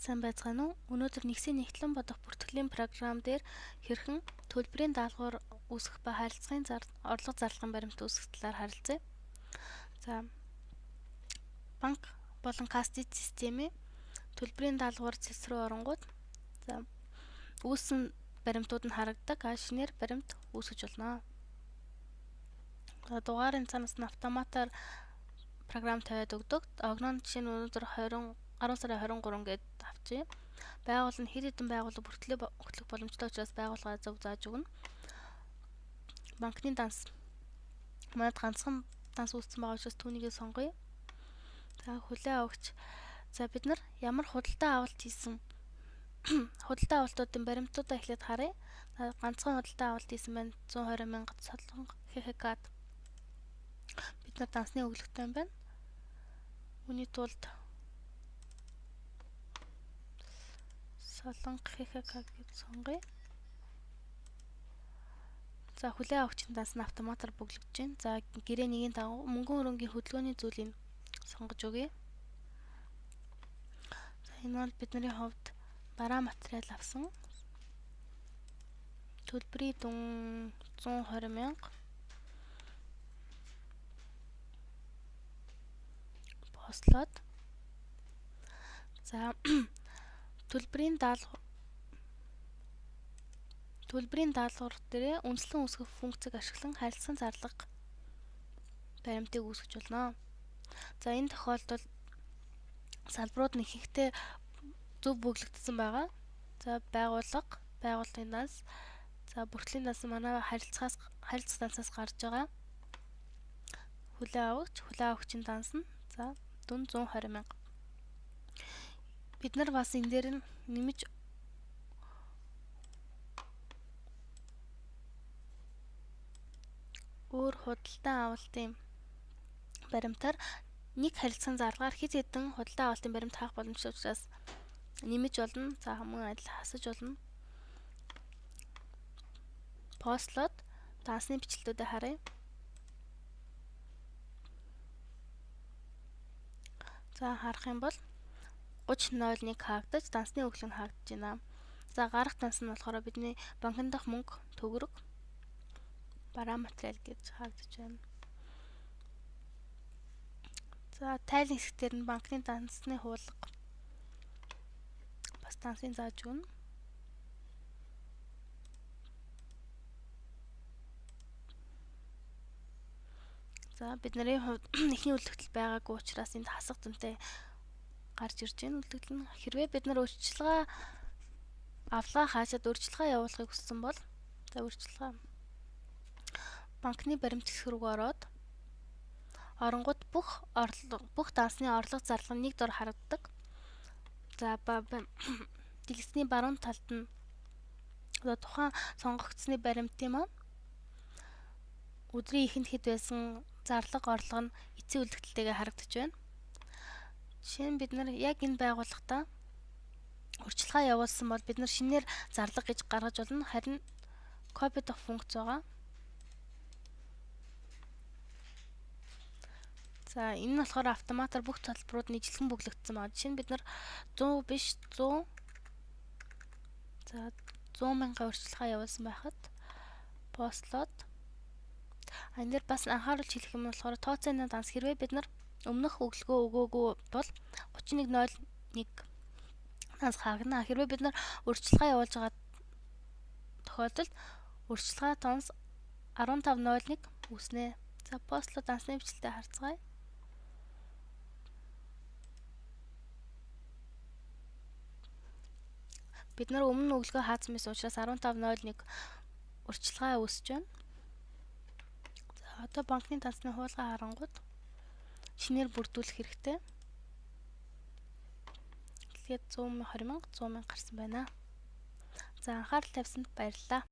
Сайн байцгаана уу? Өнөөдөр нэгсийн нэгтлэн бодох бүртгэлийн програм дээр хэрхэн төлбөрийн даалгавар үүсгэх ба харилцагын орлого зарлагын баримт үүсгэх талаар харилцъя. За, банк болон кассы системийн төлбөрийн даалгавар цэс рүү оронгууд үүссэн баримтууд нь харагдаг. Шинээр баримт үүсгэж болно. Дугаарын цаанаас нь автоматар програм тавиад өгдөг. Огноон жишээ нь өнөөдөр 10 сарын 23 гээд авчия. Байгуул нь хэд хэдэн байгууллага бүртгэлээ өгөх боломжтой учраас байгууллагаа зөв зааж өгнө. Банкны данс. Манайд ганцхан данс үүссэн байгаа учраас түүнийгээ сонгоё. За, хүлээн авагч. За, бид нар ямар худалдаа авалт хийсэн худалдаа авалтуудын баримтуудаа эхлээд харъя. Ганцхан худалдаа авалт хийсэн байна. 120 мянга солонго ХХК-д. Бид нар дансны өглөгтэй байна. Үүний тулд солонго ХХК гэж сонгоё. За, хүлээн авагчийн данс нь автоматар бүглэгдэж байна. За, гэрээ нэгийн дагуу мөнгөн хөрөнгийн хөдөлгөөний зүйлийг сонгож өгье. За, энэ бол бидний хувьд бараа материал авсан. Төлбөрийн дүн 120 мянга. Бослоод. За, төлбөрийн даалгавар дээр үнэлэн үүсгэх функцийг ашиглан харилцан зарлага баримтыг үүсгэж болно. За, энэ тохиолдолд салбарууд нь ихэнхдээ зөв бүглэгдсэн байгаа. За, байгууллагын данс. За, бүртгэлийн данс манай харилцах дансаас гарч байгаа. Хүлээн авагчийн данс нь за дүн 120 мянга. Бид нар бас энэ дээр нэмж өөр худалдаа авалтын баримтаар нэг харилцан зарлагаар хэд хэдэн худалдаа авалтын баримт хаах боломжтой учраас нэмж болно. За, мөн адил хасаж болно. Постлоод дансны бичлэлтүүдэд харъя. За, харах юм бол 30.01 хаагдаж, дансны өглөө нь хаагдаж байна. За, гарах данс нь болохоор бидний банкны дах мөнгө, төгрөг, бараа материал гэж хаагдаж байна. За, тайлан хэсгээр нь банкны дансны хуулга бас дансыг зааж өгнө. За, бидний хувьд эхний үлдэгдэл байгаагүй учраас энд хасах дүнтэй гарч ирж байна. Үлдэгдэл нь хэрвээ бид нар авлага хаашаад өөрчлөлгөө явуулахыг хүссэн бол өөрчлөлгөө банкны баримт хэсэг рүү ороод оронгууд бүх дансны орлого зарлага нэг дор харагддаг. За, дэлгэцний баруун талд нь тухайн сонгогдсны баримтын маань өдрийн эхэнд хэд байсан зарлага орлого нь эцсийн үлдэгдэлтэйгээ харагдаж байна. Жишээ нь бид нар яг энэ байгууллагатаа урьдчилгаа явуулсан бол бид нар шинээр зарлага гэж гаргаж болно. Харин копи дах функц байгаа. За, энэ нь болохоор автоматар бүх талбарууд нь ижилхэн бүглэгдсэн байна. Жишээ нь бид нар 100 биш 100 мянга урьдчилгаа явуулсан байхад постлоод энэ дээр бас анхааруулж хэлэх юм болохоор тооцооны данс хэрвээ бид нар өмнөх өглөгөө өгөөгүй бол 31.01 данс хаагна. Хэрвээ бид нар урьдчилгаа явуулж байгаа тохиолдолд урьдчилгаа тонс 15.01 үүснэ. За, постлоо дансны бичлэлтэд харцгаая. Бид нар өмнө өглөгөө хаацсан байсан учраас 15.01 урьдчилгаа үүсэж байна. За, одоо банкны дансны хуулгаа харангууд шинээр бүрдүүлэх хэрэгтэй. Тэгэхээр 120 мянга гарсан байна. За, анхаарал тавьсанд баярлалаа.